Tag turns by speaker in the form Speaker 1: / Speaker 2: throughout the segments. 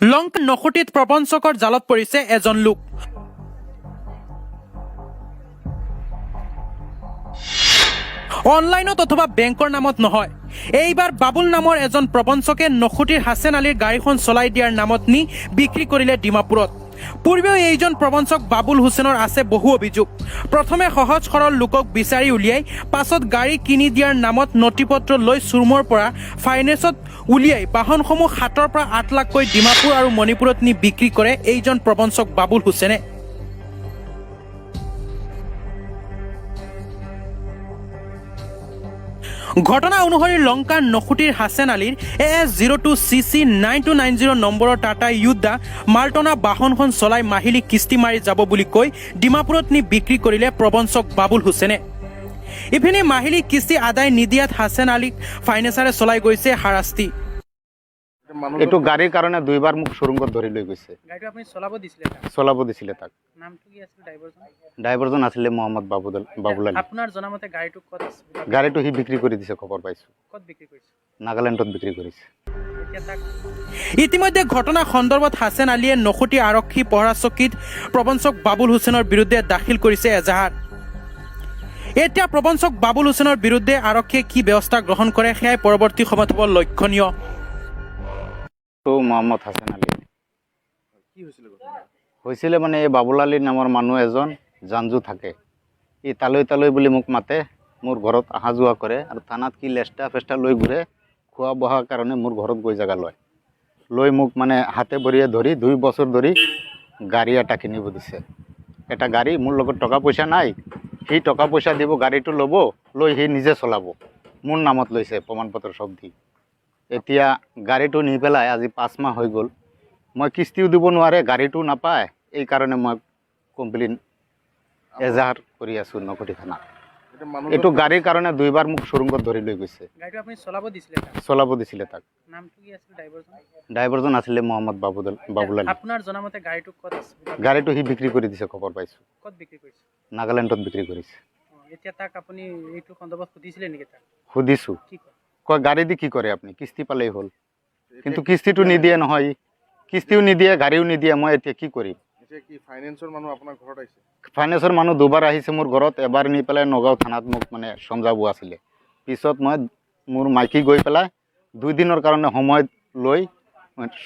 Speaker 1: লংকা নখুটিত প্ৰবঞ্চকৰ জালত পৰিছে এজন লোক। অনলাইনত অথবা বেংকৰ নামত নহয়, এইবাৰ বাবুল নামৰ এজন প্ৰবঞ্চকে নখুটিৰ হাছেন আলীৰ গাড়ীখন চলাই দিয়াৰ নামত নি বিক্ৰী কৰিলে ডিমাপুৰত। পূৰ্বেও এইজন প্ৰবঞ্চক বাবুল হুছেইনৰ আছে বহু অভিযোগ। প্ৰথমে সহজ সৰল লোকক বিচাৰি উলিয়াই পাছত গাড়ী কিনি দিয়াৰ নামত নথিপত্ৰ লৈ চুৰমৰ পৰা ফাইনেন্সত উলিয়াই বাহনসমূহ 7 পৰা 8 লাখকৈ ডিমাপুৰ আৰু মণিপুৰত নি বিক্ৰী কৰে এইজন প্ৰবঞ্চক বাবুল হুছেইনে। ঘটনা অনুসৰি লংকাৰ নখুটিৰ হাছেন আলীৰ AS02CC9290 নম্বৰৰ টাটা য়ুদ্ধা মাল্টনা বাহনখন চলাই মাহিলী কিস্তি মাৰি যাব বুলি কৈ ডিমাপুৰত নি বিক্ৰী কৰিলে প্ৰবঞ্চক বাবুল হুছেইনে। ইপিনে মাহিলী কিস্তি আদায় নিদিয়াত হাছেন আলীক ফাইনেন্সাৰে চলাই গৈছে হাৰাস্তি।
Speaker 2: এইটো গাড়ীৰ কাৰণে দুইবাৰ মোক সুৰুঙ্গত ধৰি লৈ গৈছে।
Speaker 1: গাড়ীটো আপুনি চলাব দিছিলে তাক?
Speaker 2: নামটো কি আছিল ড্ৰাইভাৰজন আছিলে মোহাম্মদ বাবুল আলী।
Speaker 1: আপোনাৰ জনামতে গাড়ীটো ক'ত আছে?
Speaker 2: গাড়ীটো সি বিক্ৰী কৰি দিছে, খবৰ পাইছো।
Speaker 1: ক'ত বিক্ৰী কৰিছে?
Speaker 2: নাগালেণ্ডত বিক্ৰী কৰিছে।
Speaker 1: ইতিমধ্যে ঘটনা সন্দৰ্ভত হাছেন আলীয়ে নখুটি আৰক্ষী পহৰা চকীত প্ৰবঞ্চক বাবুল হুছেইনৰ বিৰুদ্ধে দাখিল কৰিছে এজাহাৰ। এতিয়া প্ৰবঞ্চক বাবুল হুছেইনৰ বিৰুদ্ধে আৰক্ষীয়ে কি ব্যৱস্থা গ্ৰহণ কৰে সেয়াই পৰৱৰ্তী সময়ত হ'ব লক্ষণীয়।
Speaker 2: মোহাম্মদ হাছেন আলী হৈছিলে মানে এই বাবুল আলী নামৰ মানুহ এজন জাঞ্জু থাকে। ই তালৈ বুলি মোক মাতে, মোৰ ঘৰত অহা যোৱা কৰে আৰু থানাত কি লেষ্টা ফেষ্টা লৈ ঘূৰে, খোৱা বোৱাৰ কাৰণে মোৰ ঘৰত গৈ জাগা লৈ মোক মানে হাতে ভৰিয়ে ধৰি 2 বছৰ ধৰি গাড়ী এটা কিনিব দিছে। এটা গাড়ী, মোৰ লগত টকা পইচা নাই, সি টকা পইচা দিব, গাড়ীটো ল'ব, লৈ সি নিজে চলাব, মোৰ নামত লৈছে প্ৰমাণ পত্ৰ সব দি। এতিয়া গাড়ীটো নি পেলাই আজি 5 মাহ হৈ গ'ল, মই কিস্তিও দিব নোৱাৰে, গাড়ীটো নাপায়, এই কাৰণে মই কমপ্লেইন এজাহাৰ কৰি আছো নখুটি থানাত। এইটো গাড়ীৰ কাৰণে দুইবাৰ মোক সুৰুঙ্গত ধৰি লৈ গৈছে।
Speaker 1: গাড়ীটো আপুনি
Speaker 2: চলাব দিছিলে তাক?
Speaker 1: নামটো কি আছিল
Speaker 2: ড্ৰাইভাৰজন আছিলে মোহাম্মদ বাবুল আলী।
Speaker 1: আপোনাৰ জনামতে গাড়ীটো ক'ত আছে?
Speaker 2: গাড়ীটো সি বিক্ৰী কৰি দিছে, খবৰ পাইছো।
Speaker 1: ক'ত বিক্ৰী কৰিছে?
Speaker 2: নাগালেণ্ডত বিক্ৰী কৰিছে।
Speaker 1: এতিয়া তাক আপুনি এইটো সন্দৰ্ভত সুধিছিলে নেকি? তাক
Speaker 2: সুধিছো,
Speaker 1: কি
Speaker 2: কয় গাড়ী দি কি কৰে আপুনি, কিস্তি পালেই হ'ল। কিন্তু কিস্তিটো নিদিয়ে নহয়, কিস্তিও নিদিয়ে, গাড়ীও নিদিয়ে, মই এতিয়া কি কৰিম? ফাইনেন্সৰ মানুহ 2বাৰ আহিছে মোৰ ঘৰত, এবাৰ নি পেলাই নগাঁও থানাত মোক মানে সমজাব আছিলে। পিছত মই মোৰ মাইকী গৈ পেলাই 2 দিনৰ কাৰণে সময় লৈ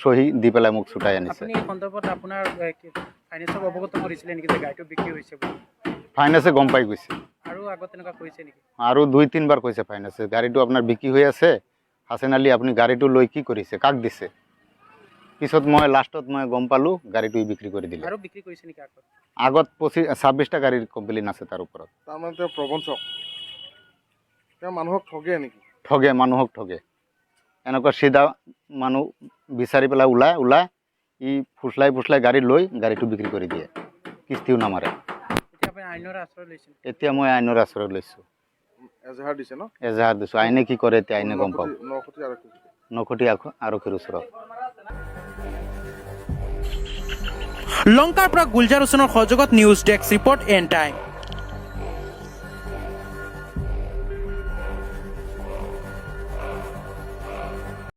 Speaker 2: সহি দি পেলাই মোক ছুটাই আনিছে। ফাইনেন্সে গম পাই গৈছে আৰু 2-3 বাৰ কৈছে ফাইনেন্সে, গাড়ীটো আপোনাৰ বিক্ৰী হৈ আছে, হাছেন আলী আপুনি গাড়ীটো লৈ কি কৰিছে, কাক দিছে? পিছত মই লাষ্টত মই গম পালো গাড়ীটো বিক্ৰী কৰি দিলে। আগত 26টা গাড়ীৰ কমপ্লেইন আছে তাৰ ওপৰত। মানুহক ঠগে এনেকুৱা চিধা মানুহ বিচাৰি পেলাই ওলাই ই ফুচলাই গাড়ী লৈ গাড়ীটো বিক্ৰী কৰি দিয়ে, কিস্তিও নামাৰে। এতিয়া মই আইনৰ আশ্ৰয় লৈছো। এজাহাৰ দিছো, আইনে কি কৰে এতিয়া আইনে গম পাব। নখুটি আৰক্ষীৰ ওচৰত।
Speaker 1: লংকাৰ পৰা গুলজাৰ হুছেইনৰ সহযোগত news desk report and time.